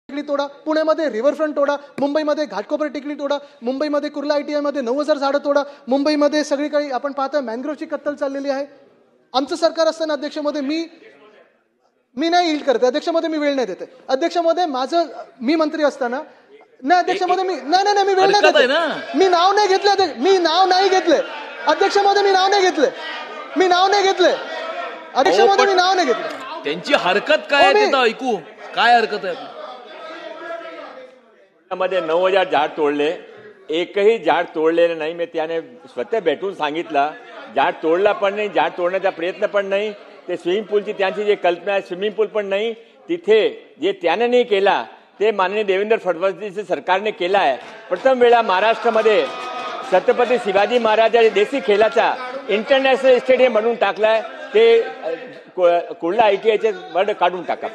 टेकडी तोडा, पुण्यामध्ये रिव्हरफ्रंट तोडा, मुंबईमध्ये घाटकोपर टेकडी तोडा, मुंबईमध्ये कुर्ला ITI मध्ये 9,000 झाडं तोडा, मुंबईमध्ये सगळीकडे आपण पाहतोय मॅनग्रोव्हची कत्तल चाललेली आहे. आमचं सरकार असताना अध्यक्ष महोदय मी नाही इल्ड करते अध्यक्ष महोदय, मी वेळ नाही देते अध्यक्ष महोदय. मी मंत्री असताना नाही अध्यक्ष महोदय, मी वेळ नाही देते. मी नाव नाही घेतलं अध्यक्ष महोदय, मी नाव नाही घेतले अध्यक्ष महोदय, मी नाव नाही घेतलं. त्यांची हरकत काय आहे ते ऐकू. काय हरकत आहे? मध्ये 9,000 झाड तोडले, एकही झाड तोडलेलं नाही. मी त्याने स्वतः भेटून सांगितलं, झाड तोडला पण नाही, झाड तोडण्याचा प्रयत्न पण नाही. ते स्विमिंग पूलची त्यांची जी कल्पना आहे, स्विमिंग पूल पण नाही तिथे. जे त्याने नाही केला ते माननीय देवेंद्र फडणवीस सरकारने केला आहे. प्रथम वेळा महाराष्ट्रामध्ये छत्रपती शिवाजी महाराज देशी खेळाचा इंटरनॅशनल स्टेडियम बनवून टाकलाय. ते कुर्ला ITI चे वर्ड काढून टाका.